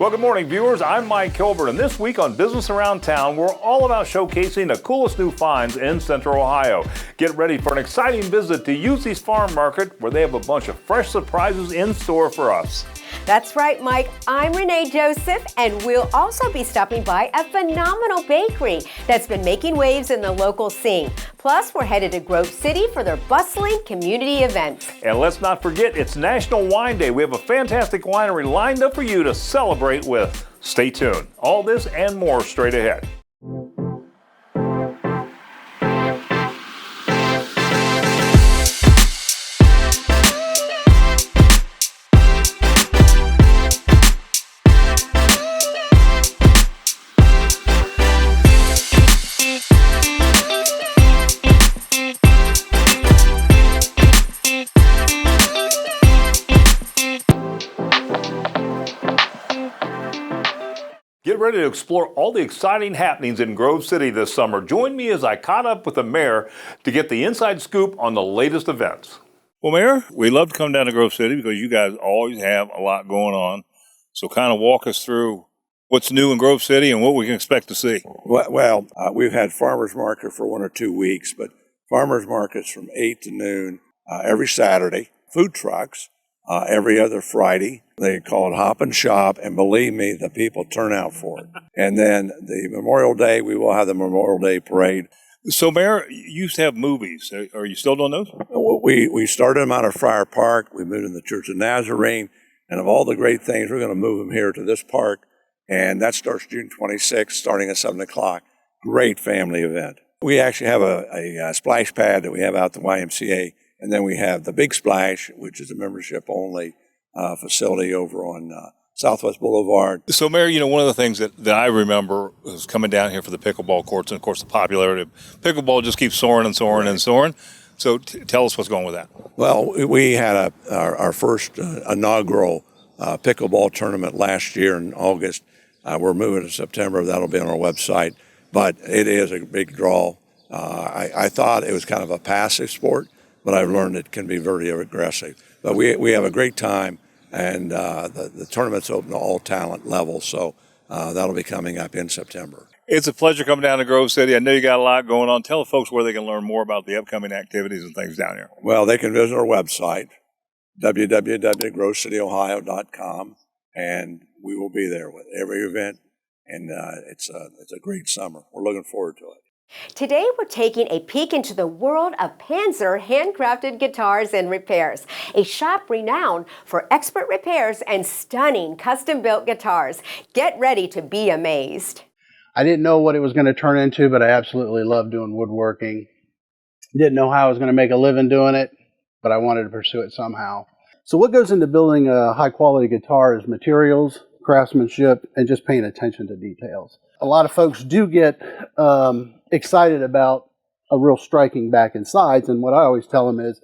Well, good morning, viewers. I'm Mike Kilburn, and this week on Business Around Town, we're all about showcasing the coolest new finds in Central Ohio. Get ready for an exciting visit to Yucie's Farm Market, where they have a bunch of fresh surprises in store for us. That's right, Mike. I'm Renee Joseph, and we'll also be stopping by a phenomenal bakery that's been making waves in the local scene. Plus, we're headed to Grove City for their bustling community event. And let's not forget, it's National Wine Day. We have a fantastic winery lined up for you to celebrate with. Stay tuned. All this and more straight ahead. Get ready to explore all the exciting happenings in Grove City this summer. Join me as I caught up with the mayor to get the inside scoop on the latest events. Well, Mayor, we love to come down to Grove City because you guys always have a lot going on. So kind of walk us through what's new in Grove City and what we can expect to see. Well, we've had farmers market for 1 or 2 weeks, but farmers markets from 8 to noon every Saturday. Food trucks every other Friday. They call it Hop and Shop, and believe me, the people turn out for it. And then the Memorial Day, we will have the Memorial Day Parade. So, Mayor, you used to have movies. Are you still doing those? We started them out of Friar Park. We moved in the Church of Nazarene. And of all the great things, we're going to move them here to this park. And that starts June 26th, starting at 7 o'clock. Great family event. We actually have a splash pad that we have out at the YMCA. And then we have the Big Splash, which is a membership-only facility over on Southwest Boulevard. So, Mayor, one of the things that I remember was coming down here for the pickleball courts, and, of course, the popularity of pickleball just keeps soaring and soaring and soaring. So tell us what's going with that. Well, we had our first inaugural pickleball tournament last year in August. We're moving to September. That'll be on our website. But it is a big draw. I thought it was kind of a passive sport, but I've learned it can be very aggressive. But we have a great time, and the tournament's open to all talent levels, so that'll be coming up in September. It's a pleasure coming down to Grove City. I know you got a lot going on. Tell the folks where they can learn more about the upcoming activities and things down here. Well, they can visit our website, www.grovecityohio.com, and we will be there with every event, and it's a great summer. We're looking forward to it. Today, we're taking a peek into the world of Panzer handcrafted guitars and repairs, a shop renowned for expert repairs and stunning custom-built guitars. Get ready to be amazed. I didn't know what it was going to turn into, but I absolutely love doing woodworking. Didn't know how I was going to make a living doing it, but I wanted to pursue it somehow. So what goes into building a high-quality guitar is materials, craftsmanship, and just paying attention to details. A lot of folks do get excited about a real striking back and sides, and what I always tell them is,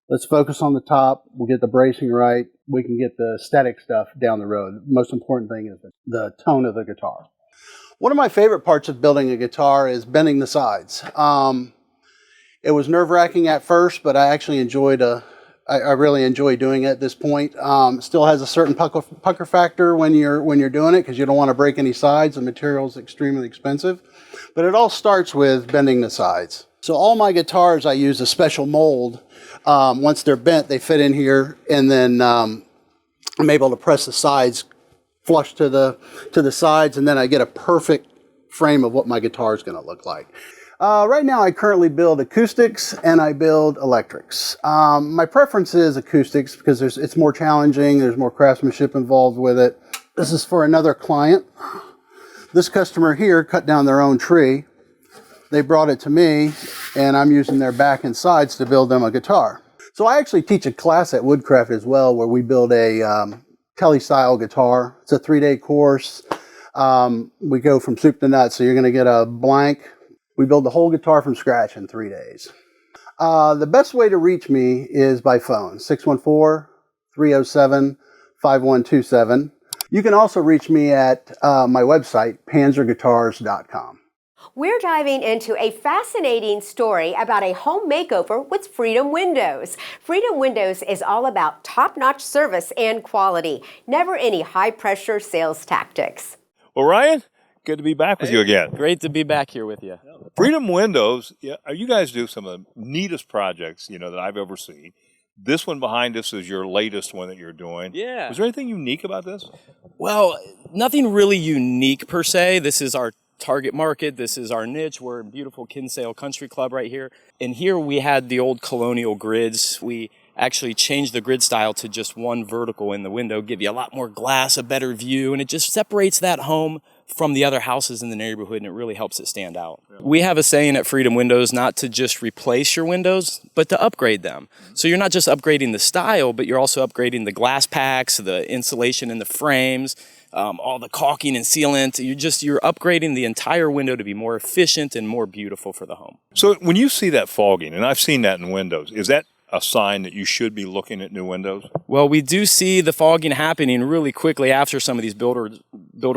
let's focus on the top, we'll get the bracing right, we can get the aesthetic stuff down the road. The most important thing is the tone of the guitar. One of my favorite parts of building a guitar is bending the sides. It was nerve-wracking at first, but I actually I really enjoy doing it at this point. Still has a certain pucker factor when you're doing it because you don't want to break any sides. The material is extremely expensive. But it all starts with bending the sides. So all my guitars, I use a special mold. Once they're bent, they fit in here, and then I'm able to press the sides flush to the sides, and then I get a perfect frame of what my guitar is going to look like. Right now, I currently build acoustics and I build electrics. My preference is acoustics because it's more challenging. There's more craftsmanship involved with it. This is for another client. This customer here cut down their own tree. They brought it to me, and I'm using their back and sides to build them a guitar. So I actually teach a class at Woodcraft as well, where we build a Kelly-style guitar. It's a 3-day course. We go from soup to nuts, so you're going to get a blank. We build the whole guitar from scratch in 3 days. The best way to reach me is by phone, 614-307-5127. You can also reach me at my website, panzerguitars.com. We're diving into a fascinating story about a home makeover with Freedom Windows. Freedom Windows is all about top-notch service and quality, never any high-pressure sales tactics. Well, Ryan, good to be back with you again. Great to be back here with you. Freedom Windows, you guys do some of the neatest projects, that I've ever seen. This one behind us is your latest one that you're doing. Yeah. Was there anything unique about this? Well, nothing really unique per se. This is our target market. This is our niche. We're in beautiful Kinsale Country Club right here. And here we had the old colonial grids. We actually changed the grid style to just one vertical in the window, give you a lot more glass, a better view, and it just separates that home from the other houses in the neighborhood, and it really helps it stand out. Yeah. We have a saying at Freedom Windows not to just replace your windows, but to upgrade them. So you're not just upgrading the style, but you're also upgrading the glass packs, the insulation in the frames, all the caulking and sealant. You're upgrading the entire window to be more efficient and more beautiful for the home. So when you see that fogging, and I've seen that in windows, is that a sign that you should be looking at new windows? Well, we do see the fogging happening really quickly after some of these builder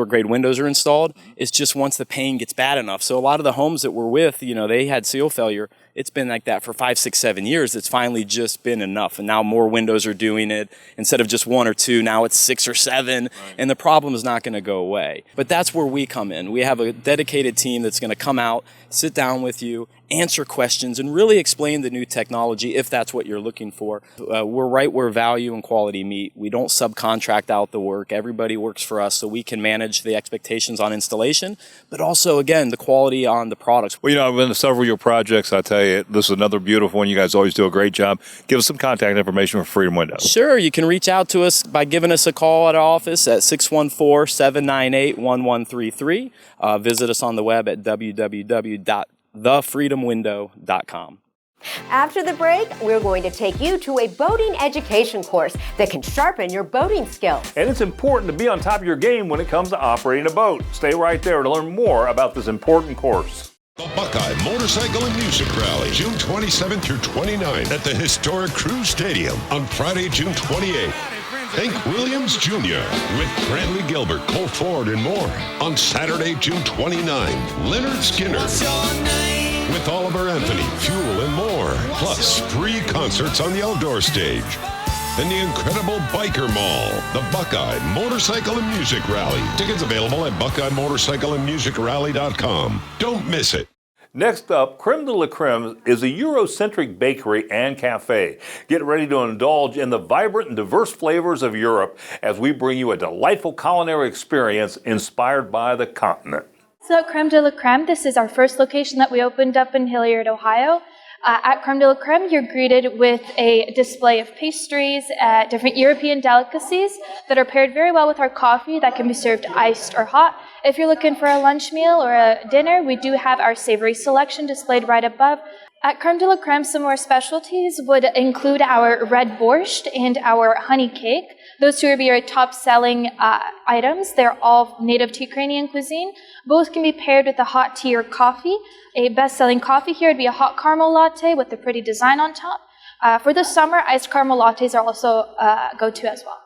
grade windows are installed. It's just once the paint gets bad enough. So a lot of the homes that we're with, they had seal failure. It's been like that for 5, 6, 7 years. It's finally just been enough. And now more windows are doing it. Instead of just 1 or 2, now it's 6 or 7. Right. And the problem is not going to go away. But that's where we come in. We have a dedicated team that's going to come out, sit down with you, answer questions, and really explain the new technology if that's what you're looking for. We're right where value and quality meet. We don't subcontract out the work. Everybody works for us, so we can manage the expectations on installation, but also, again, the quality on the products. Well, I've been to several of your projects. I tell you, this is another beautiful one. You guys always do a great job. Give us some contact information for Freedom Windows. Sure. You can reach out to us by giving us a call at our office at 614-798-1133. Visit us on the web at www.thefreedomwindow.com. After the break, we're going to take you to a boating education course that can sharpen your boating skills. And it's important to be on top of your game when it comes to operating a boat. Stay right there to learn more about this important course. The Buckeye Motorcycle and Music Rally, June 27th through 29th at the historic Crew Stadium on Friday, June 28th. Hank Williams Jr. with Bradley Gilbert, Cole Ford, and more. On Saturday, June 29th, Leonard Skinner with Oliver Anthony, Fuel, and more. Plus, free concerts on the outdoor stage. And the incredible Biker Mall, the Buckeye Motorcycle and Music Rally. Tickets available at BuckeyeMotorcycleandMusicRally.com. Don't miss it. Next up, Creme de la Creme is a Eurocentric bakery and cafe. Get ready to indulge in the vibrant and diverse flavors of Europe as we bring you a delightful culinary experience inspired by the continent. So at Creme de la Creme, this is our first location that we opened up in Hilliard, Ohio. At Creme de la Creme, you're greeted with a display of pastries, different European delicacies that are paired very well with our coffee that can be served iced or hot. If you're looking for a lunch meal or a dinner, we do have our savory selection displayed right above. At Creme de la Creme, some more specialties would include our red borscht and our honey cake. Those two would be our top-selling items. They're all native to Ukrainian cuisine. Both can be paired with a hot tea or coffee. A best-selling coffee here would be a hot caramel latte with a pretty design on top. For the summer, iced caramel lattes are also go-to as well.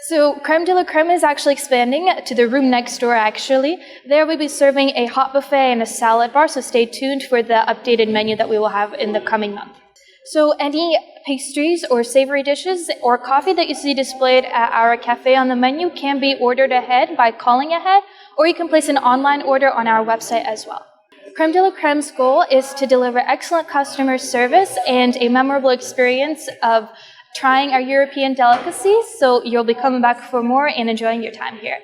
So Creme de la Creme is actually expanding to the room next door, actually. There we'll be serving a hot buffet and a salad bar, so stay tuned for the updated menu that we will have in the coming month. So any pastries or savory dishes or coffee that you see displayed at our cafe on the menu can be ordered ahead by calling ahead, or you can place an online order on our website as well. Creme de la Creme's goal is to deliver excellent customer service and a memorable experience of trying our European delicacies, so you'll be coming back for more and enjoying your time here.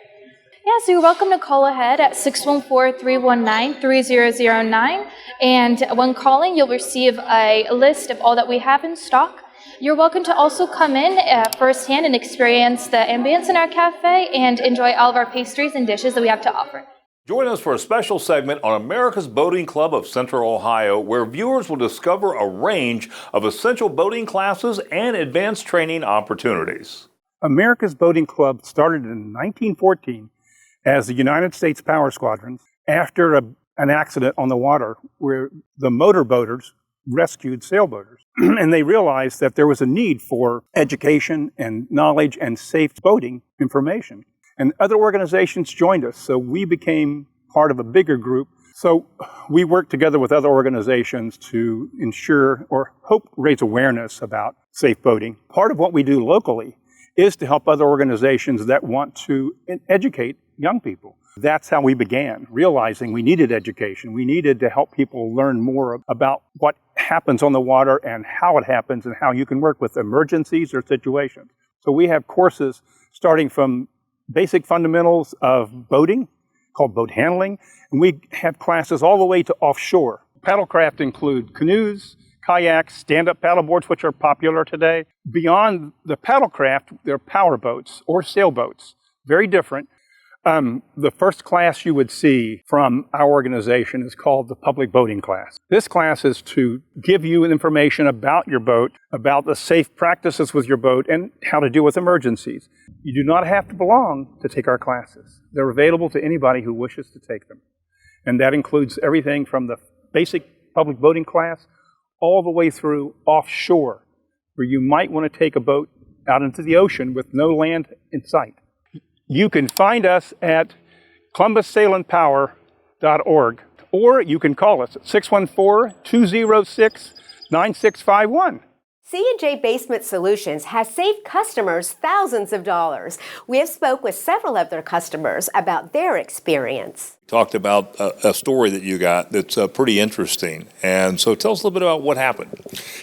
Yeah, so you're welcome to call ahead at 614-319-3009, and when calling, you'll receive a list of all that we have in stock. You're welcome to also come in firsthand and experience the ambience in our cafe and enjoy all of our pastries and dishes that we have to offer. Join us for a special segment on America's Boating Club of Central Ohio, where viewers will discover a range of essential boating classes and advanced training opportunities. America's Boating Club started in 1914 as the United States Power Squadron after an accident on the water where the motor boaters rescued sailboaters. And they realized that there was a need for education and knowledge and safe boating information. And other organizations joined us, so we became part of a bigger group So we work together with other organizations to ensure or hope raise awareness about safe boating. Part of what we do locally is to help other organizations that want to educate young people. That's how we began, realizing we needed education. We needed to help people learn more about what happens on the water and how it happens and how you can work with emergencies or situations. So we have courses starting from basic fundamentals of boating, called boat handling, and we have classes all the way to offshore. Paddlecraft include canoes, kayaks, stand-up paddleboards, which are popular today. Beyond the paddlecraft, there are power boats or sailboats, very different. The first class you would see from our organization is called the public boating class. This class is to give you information about your boat, about the safe practices with your boat, and how to deal with emergencies. You do not have to belong to take our classes. They're available to anybody who wishes to take them. And that includes everything from the basic public boating class all the way through offshore, where you might want to take a boat out into the ocean with no land in sight. You can find us at columbussailandpower.org, or you can call us at 614-206-9651. C&J Basement Solutions has saved customers thousands of dollars. We have spoke with several of their customers about their experience. Talked about a story that you got that's pretty interesting. And so tell us a little bit about what happened.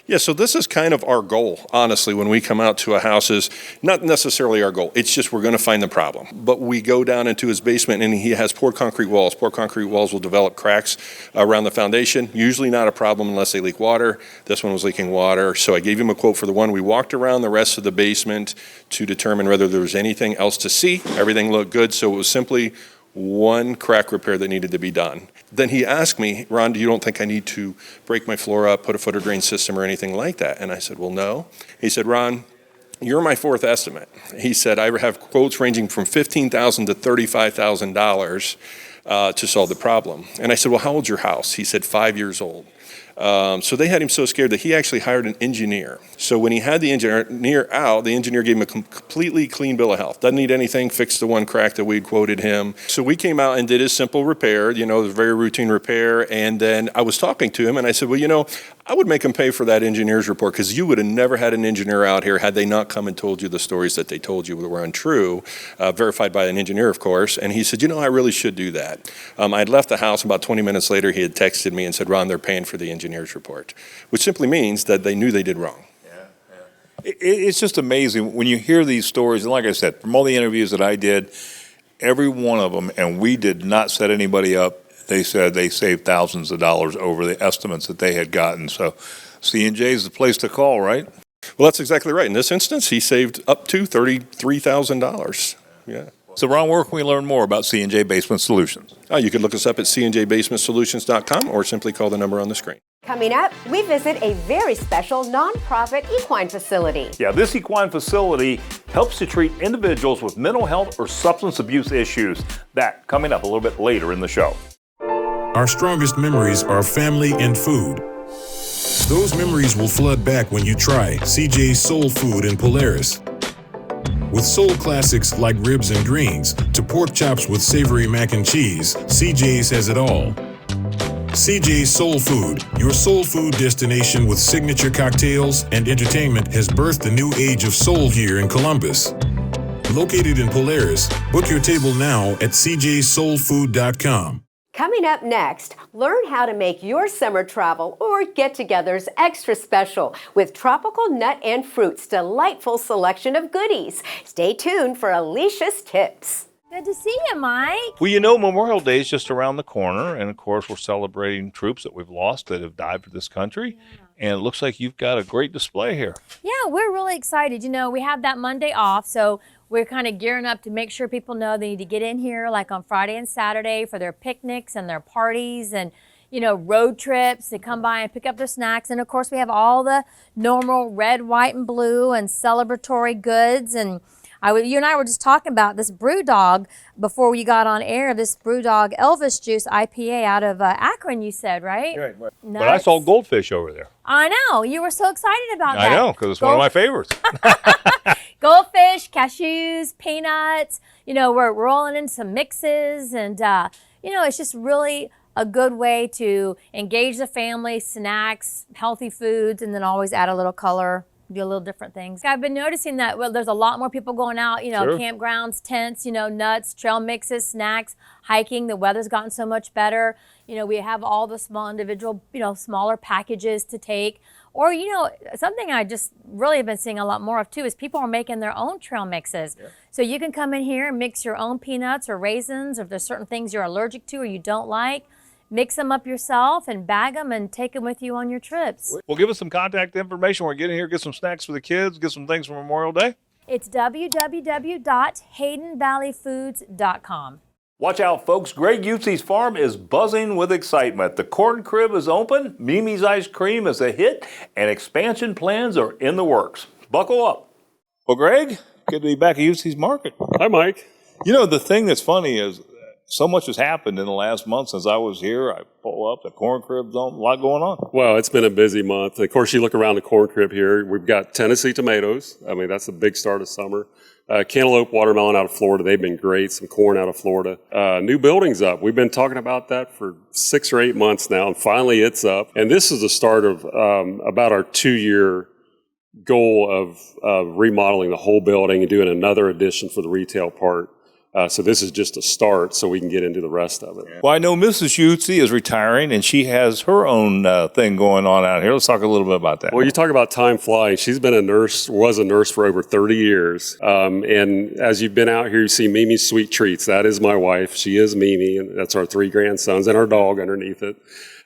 Yeah, so this is kind of our goal, honestly, when we come out to a house is not necessarily our goal. It's just we're going to find the problem. But we go down into his basement and he has poured concrete walls. Poured concrete walls will develop cracks around the foundation. Usually not a problem unless they leak water. This one was leaking water. So I gave him a quote for the one. We walked around the rest of the basement to determine whether there was anything else to see. Everything looked good, so it was simply one crack repair that needed to be done. Then he asked me, Ron, you don't think I need to break my floor up, put a footer drain system or anything like that? And I said, well, no. He said, Ron, you're my fourth estimate. He said, I have quotes ranging from $15,000 to $35,000 to solve the problem. And I said, well, how old's your house? He said, 5 years old. So they had him so scared that he actually hired an engineer. So when he had the engineer out, the engineer gave him a completely clean bill of health. Doesn't need anything, fixed the one crack that we quoted him. So we came out and did his simple repair, a very routine repair. And then I was talking to him and I said, well, I would make him pay for that engineer's report because you would have never had an engineer out here had they not come and told you the stories that they told you were untrue, verified by an engineer, of course. And he said, I really should do that. I'd left the house. About 20 minutes later, he had texted me and said, Ron, they're paying for the engineer's report, which simply means that they knew they did wrong. It's just amazing when you hear these stories. And like I said, from all the interviews that I did, every one of them, and we did not set anybody up, they said they saved thousands of dollars over the estimates that they had gotten. So C&J is the place to call, right? Well, that's exactly right. In this instance, he saved up to $33,000. Yeah. So, Ron, where can we learn more about C&J Basement Solutions? You can look us up at cnjbasementsolutions.com or simply call the number on the screen. Coming up, we visit a very special nonprofit equine facility. Yeah, this equine facility helps to treat individuals with mental health or substance abuse issues. That coming up a little bit later in the show. Our strongest memories are family and food. Those memories will flood back when you try CJ's Soul Food in Polaris. With soul classics like ribs and greens to pork chops with savory mac and cheese, CJ's has it all. CJ's Soul Food, your soul food destination with signature cocktails and entertainment, has birthed a new age of soul here in Columbus. Located in Polaris, book your table now at cjsoulfood.com. Coming up next, learn how to make your summer travel or get-togethers extra special with Tropical Nut and Fruit's delightful selection of goodies. Stay tuned for Alicia's tips. Good to see you, Mike. Well, Memorial Day is just around the corner, and of course, we're celebrating troops that we've lost that have died for this country. Yeah. And it looks like you've got a great display here. Yeah, we're really excited. We have that Monday off, so we're kind of gearing up to make sure people know they need to get in here like on Friday and Saturday for their picnics and their parties and, road trips to come by and pick up their snacks. And of course, we have all the normal red, white, and blue and celebratory goods. And you and I were just talking about this BrewDog before we got on air, this BrewDog Elvis Juice IPA out of Akron, you said, right? Right. But I saw Goldfish over there. I know. You were so excited about that. I know, because it's one of my favorites. Goldfish, cashews, peanuts. We're rolling in some mixes. And, it's just really a good way to engage the family, snacks, healthy foods, and then always add a little color, do a little different things. I've been noticing that there's a lot more people going out, Sure. campgrounds, tents, nuts, trail mixes, snacks, hiking. The weather's gotten so much better. We have all the small individual, smaller packages to take. Or, something I just really have been seeing a lot more of too is people are making their own trail mixes. Yeah. So you can come in here and mix your own peanuts or raisins, or if there's certain things you're allergic to or you don't like, mix them up yourself and bag them and take them with you on your trips. Well, give us some contact information. We're getting here, get some snacks for the kids, get some things for Memorial Day. It's www.haydenvalleyfoods.com. Watch out, folks. Greg Utze's farm is buzzing with excitement. The corn crib is open, Mimi's Ice Cream is a hit, and expansion plans are in the works. Buckle up. Well, Greg, good to be back at Utze's Market. Hi, Mike. The thing that's funny is so much has happened in the last month since I was here. I pull up, the corn crib's on, a lot going on. Well, it's been a busy month. Of course, you look around the corn crib here, we've got Tennessee tomatoes. I mean, that's a big start of summer. Cantaloupe watermelon out of Florida. They've been great. Some corn out of Florida. New buildings up. We've been talking about that for 6 or 8 months now, and finally it's up. And this is the start of about our 2-year goal of remodeling the whole building and doing another addition for the retail part. So this is just a start so we can get into the rest of it. Well, I know Mrs. Utze is retiring, and she has her own thing going on out here. Let's talk a little bit about that. Well, you talk about time flying. She's been was a nurse for over 30 years. And as you've been out here, you see Mimi's Sweet Treats. That is my wife. She is Mimi, and that's our 3 grandsons and our dog underneath it.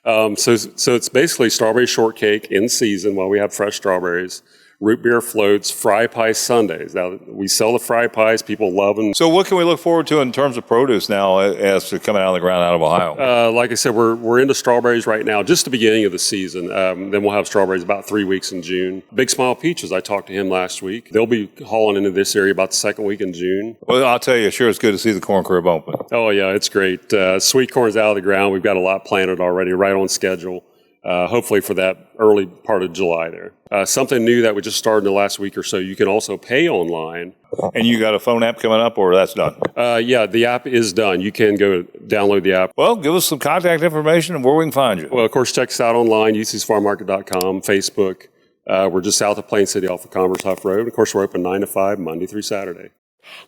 So it's basically strawberry shortcake in season while we have fresh strawberries. Root beer floats, fry pie sundaes. Now, we sell the fry pies. People love them. So what can we look forward to in terms of produce now as to coming out of the ground out of Ohio? Like I said, we're into strawberries right now, just the beginning of the season. Then we'll have strawberries about 3 weeks in June. Big Smile Peaches, I talked to him last week. They'll be hauling into this area about the 2nd week in June. Well, I'll tell you, sure, it's good to see the corn crib open. Oh, yeah, it's great. Sweet corn's out of the ground. We've got a lot planted already, right on schedule. Hopefully for that early part of July there. Something new that we just started in the last week or so, you can also pay online. And you got a phone app coming up, or that's done? Yeah, the app is done. You can go download the app. Well, give us some contact information and where we can find you. Well, of course, check us out online, ucsfarmmarket.com, Facebook. We're just south of Plain City off of Commerce Huff Road. Of course, we're open 9 to 5, Monday through Saturday.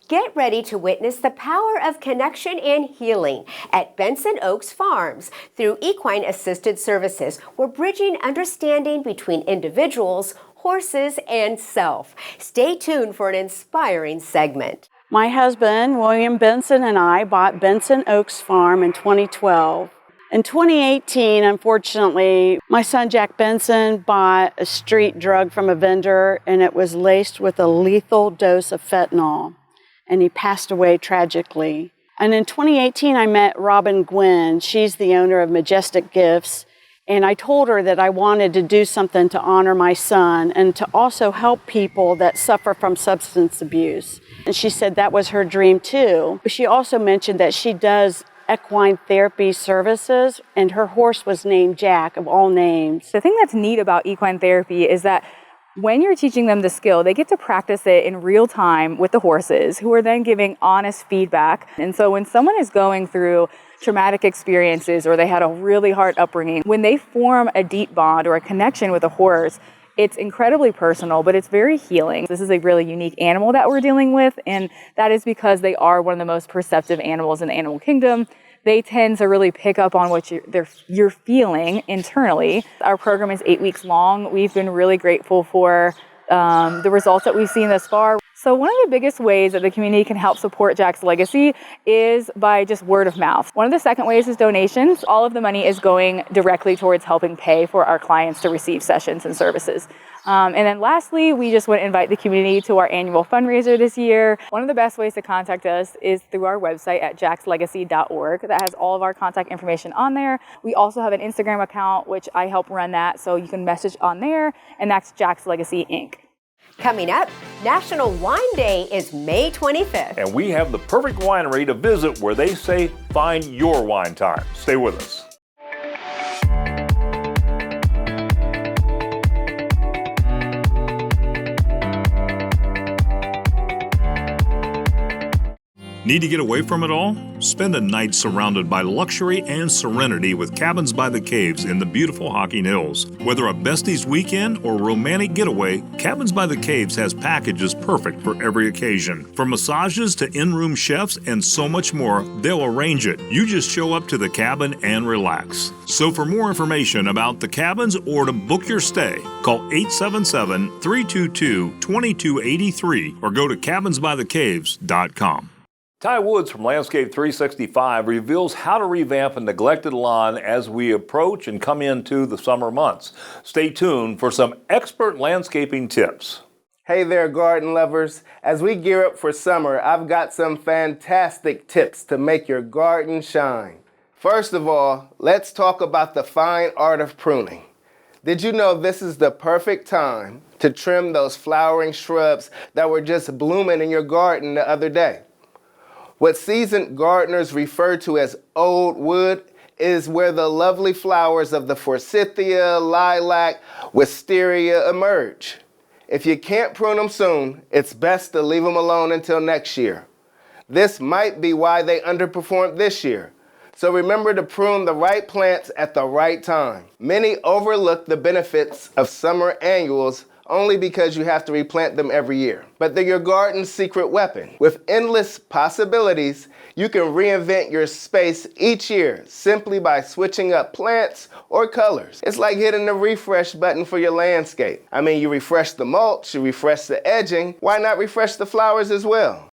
Get ready to witness the power of connection and healing at Benson Oaks Farms through equine assisted services. We're bridging understanding between individuals, horses, and self. Stay tuned for an inspiring segment. My husband, William Benson, and I bought Benson Oaks Farm in 2012. In 2018, unfortunately, my son Jack Benson bought a street drug from a vendor, and it was laced with a lethal dose of fentanyl, and he passed away tragically. And in 2018, I met Robin Gwynn. She's the owner of Majestic Gifts, and I told her that I wanted to do something to honor my son and to also help people that suffer from substance abuse. And she said that was her dream too. She also mentioned that she does equine therapy services, and her horse was named Jack, of all names. The thing that's neat about equine therapy is that when you're teaching them the skill, they get to practice it in real time with the horses, who are then giving honest feedback. And so when someone is going through traumatic experiences or they had a really hard upbringing, when they form a deep bond or a connection with a horse, it's incredibly personal, but it's very healing. This is a really unique animal that we're dealing with, and that is because they are one of the most perceptive animals in the animal kingdom. They tend to really pick up on what you're feeling internally. Our program is 8 weeks long. We've been really grateful for the results that we've seen thus far. So one of the biggest ways that the community can help support Jack's legacy is by just word of mouth. One of the second ways is donations. All of the money is going directly towards helping pay for our clients to receive sessions and services. And then lastly, we just want to invite the community to our annual fundraiser this year. One of the best ways to contact us is through our website at jackslegacy.org. That has all of our contact information on there. We also have an Instagram account, which I help run that, so you can message on there, and that's Jack's Legacy, Inc. Coming up, National Wine Day is May 25th. And we have the perfect winery to visit where they say find your wine time. Stay with us. Need to get away from it all? Spend a night surrounded by luxury and serenity with Cabins by the Caves in the beautiful Hocking Hills. Whether a besties weekend or romantic getaway, Cabins by the Caves has packages perfect for every occasion. From massages to in-room chefs and so much more, they'll arrange it. You just show up to the cabin and relax. So for more information about the cabins or to book your stay, call 877-322-2283 or go to cabinsbythecaves.com. Ty Woods from Landscape 365 reveals how to revamp a neglected lawn as we approach and come into the summer months. Stay tuned for some expert landscaping tips. Hey there, garden lovers. As we gear up for summer, I've got some fantastic tips to make your garden shine. First of all, let's talk about the fine art of pruning. Did you know this is the perfect time to trim those flowering shrubs that were just blooming in your garden the other day? What seasoned gardeners refer to as old wood is where the lovely flowers of the forsythia, lilac, wisteria emerge. If you can't prune them soon, it's best to leave them alone until next year. This might be why they underperformed this year. So remember to prune the right plants at the right time. Many overlook the benefits of summer annuals only because you have to replant them every year. But they're your garden's secret weapon. With endless possibilities, you can reinvent your space each year simply by switching up plants or colors. It's like hitting the refresh button for your landscape. I mean, you refresh the mulch, you refresh the edging, why not refresh the flowers as well?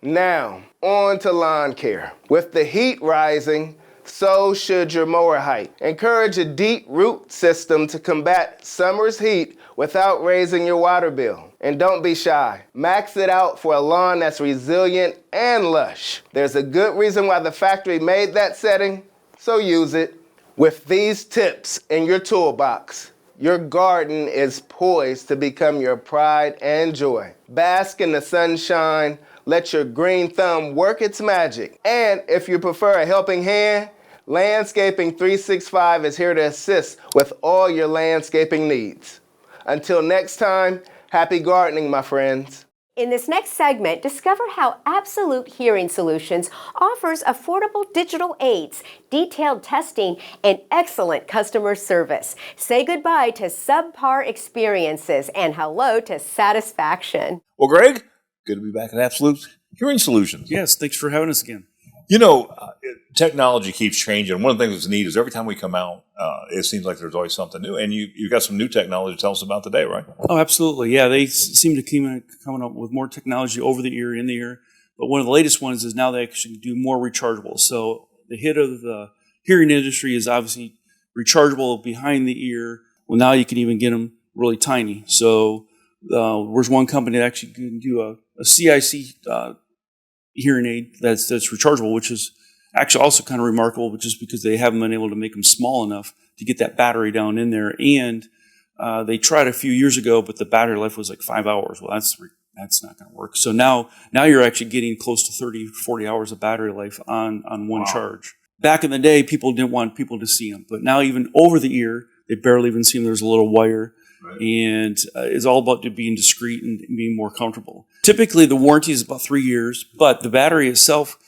Now, on to lawn care. With the heat rising, so should your mower height. Encourage a deep root system to combat summer's heat without raising your water bill. And don't be shy. Max it out for a lawn that's resilient and lush. There's a good reason why the factory made that setting, so use it. With these tips in your toolbox, your garden is poised to become your pride and joy. Bask in the sunshine. Let your green thumb work its magic. And if you prefer a helping hand, Landscaping 365 is here to assist with all your landscaping needs. Until next time, happy gardening, my friends. In this next segment, discover how Absolute Hearing Solutions offers affordable digital aids, detailed testing, and excellent customer service. Say goodbye to subpar experiences and hello to satisfaction. Well, Greg, good to be back at Absolute Hearing Solutions. Yes, thanks for having us again. You know, technology keeps changing. One of the things that's neat is every time we come out, it seems like there's always something new. And you've got some new technology to tell us about today, right? Oh, absolutely. Yeah, they seem to keep coming up with more technology over the ear, in the ear. But one of the latest ones is now they actually do more rechargeable. So the hit of the hearing industry is obviously rechargeable behind the ear. Well, now you can even get them really tiny. So there's one company that actually can do a CIC hearing aid that's rechargeable, which is actually also kind of remarkable, but just because they haven't been able to make them small enough to get that battery down in there. And they tried a few years ago, but the battery life was like 5 hours. Well, that's not going to work. So now you're actually getting close to 30, 40 hours of battery life on one charge. Back in the day, people didn't want people to see them, but now even over the ear, they barely even see them. There's a little wire. Right. And it's all about being discreet and being more comfortable. Typically, the warranty is about 3 years, but the battery itself,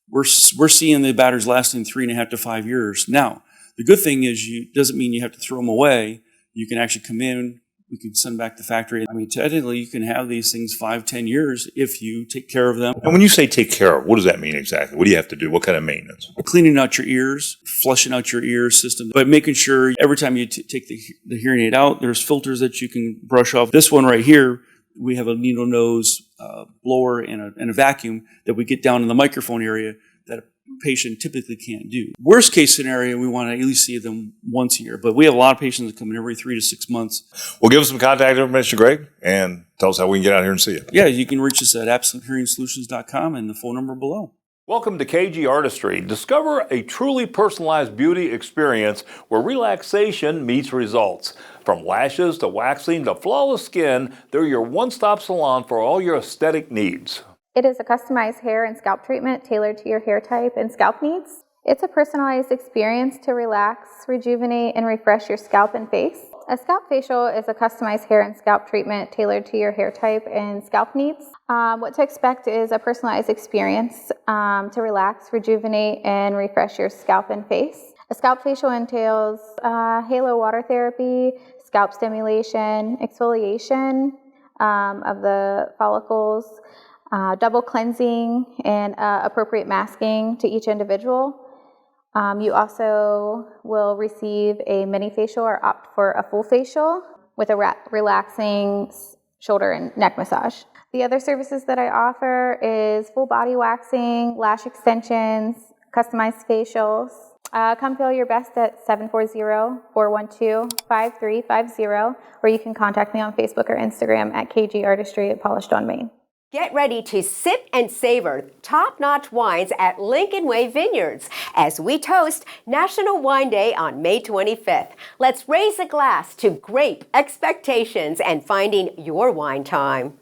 we're seeing the batteries lasting 3.5 to 5 years. Now, the good thing is doesn't mean you have to throw them away. You can actually come in, we can send back to the factory. I mean, technically, you can have these things 5-10 years if you take care of them. And when you say take care of, what does that mean exactly? What do you have to do? What kind of maintenance? Cleaning out your ears, flushing out your ear system, but making sure every time you take the hearing aid out, there's filters that you can brush off. This one right here, we have a needle nose blower and a vacuum that we get down in the microphone area that a patient typically can't do. Worst case scenario, we want to at least see them once a year, but we have a lot of patients that come in every 3 to 6 months. Well, give us some contact information, Greg, and tell us how we can get out here and see you. Yeah, you can reach us at absolutehearingsolutions.com and the phone number below. Welcome to KG Artistry. Discover a truly personalized beauty experience where relaxation meets results. From lashes to waxing to flawless skin, they're your one-stop salon for all your aesthetic needs. It is a customized hair and scalp treatment tailored to your hair type and scalp needs. It's a personalized experience to relax, rejuvenate, and refresh your scalp and face. A scalp facial is a customized hair and scalp treatment tailored to your hair type and scalp needs. What to expect is a personalized experience to relax, rejuvenate, and refresh your scalp and face. A scalp facial entails halo water therapy, scalp stimulation, exfoliation of the follicles, double cleansing, and appropriate masking to each individual. You also will receive a mini facial or opt for a full facial with a relaxing shoulder and neck massage. The other services that I offer is full body waxing, lash extensions, customized facials. Come feel your best at 740-412-5350, or you can contact me on Facebook or Instagram at KG Artistry at Polished on Main. Get ready to sip and savor top-notch wines at Lincoln Way Vineyards as we toast National Wine Day on May 25th. Let's raise a glass to grape expectations and finding your wine time.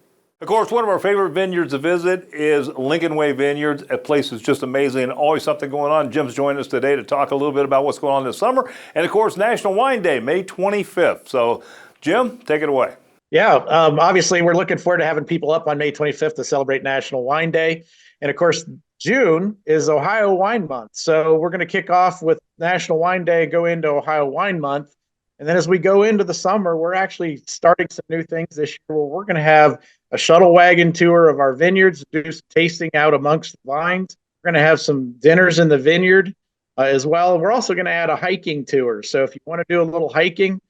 Of course, one of our favorite vineyards to visit is Lincoln Way Vineyards. That place is just amazing and always something going on. Jim's joined us today to talk a little bit about what's going on this summer. And of course, National Wine Day, May 25th. So, Jim, take it away. Yeah, obviously we're looking forward to having people up on May 25th to celebrate National Wine Day. And of course, June is Ohio Wine Month. So we're going to kick off with National Wine Day, go into Ohio Wine Month. And then as we go into the summer, we're actually starting some new things this year where we're going to have a shuttle wagon tour of our vineyards, do some tasting out amongst the vines. We're going to have some dinners in the vineyard as well. We're also going to add a hiking tour. So if you want to do a little hiking,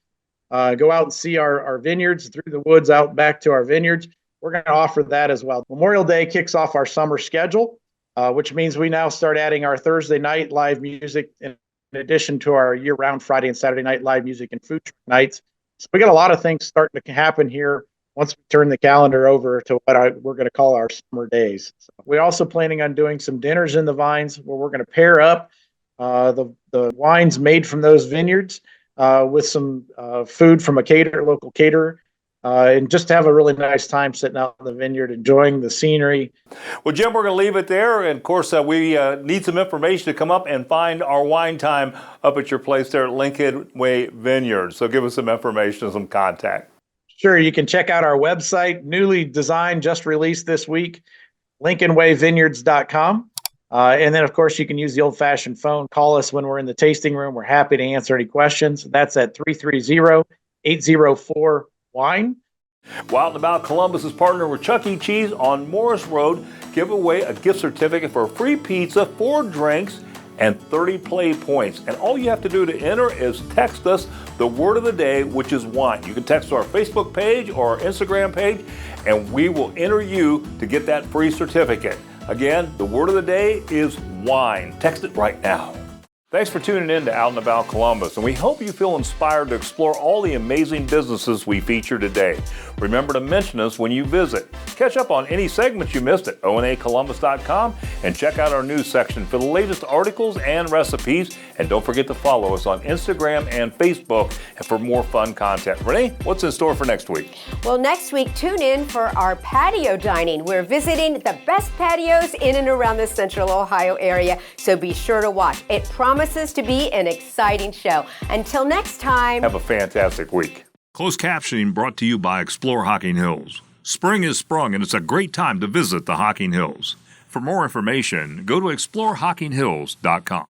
go out and see our vineyards through the woods out back to our vineyards. We're going to offer that as well. Memorial Day kicks off our summer schedule, which means we now start adding our Thursday night live music in addition to our year-round Friday and Saturday night live music and food truck nights. So we got a lot of things starting to happen here once we turn the calendar over to what we're going to call our summer days. So we're also planning on doing some dinners in the vines where we're going to pair up the wines made from those vineyards with some food from a local caterer, and just have a really nice time sitting out in the vineyard, enjoying the scenery. Well, Jim, we're going to leave it there. And of course, we need some information to come up and find our wine time up at your place there at Lincoln Way Vineyard. So give us some information and some contact. Sure, you can check out our website, newly designed, just released this week, lincolnwayvineyards.com. And then, of course, you can use the old-fashioned phone. Call us when we're in the tasting room. We're happy to answer any questions. That's at 330-804-WINE. Wild and About Columbus is partnering with Chuck E. Cheese on Morris Road. Give away a gift certificate for a free pizza, 4 drinks, and 30 play points. And all you have to do to enter is text us the word of the day, which is wine. You can text to our Facebook page or our Instagram page, and we will enter you to get that free certificate. Again, the word of the day is wine. Text it right now. Thanks for tuning in to Out and About Columbus, and we hope you feel inspired to explore all the amazing businesses we feature today. Remember to mention us when you visit. Catch up on any segments you missed at onacolumbus.com and check out our news section for the latest articles and recipes. And don't forget to follow us on Instagram and Facebook and for more fun content. Renee, what's in store for next week? Well, next week, tune in for our patio dining. We're visiting the best patios in and around the Central Ohio area, so be sure to watch. It promises to be an exciting show. Until next time, have a fantastic week. Closed captioning brought to you by Explore Hocking Hills. Spring is sprung, and it's a great time to visit the Hocking Hills. For more information, go to exploreHockingHills.com.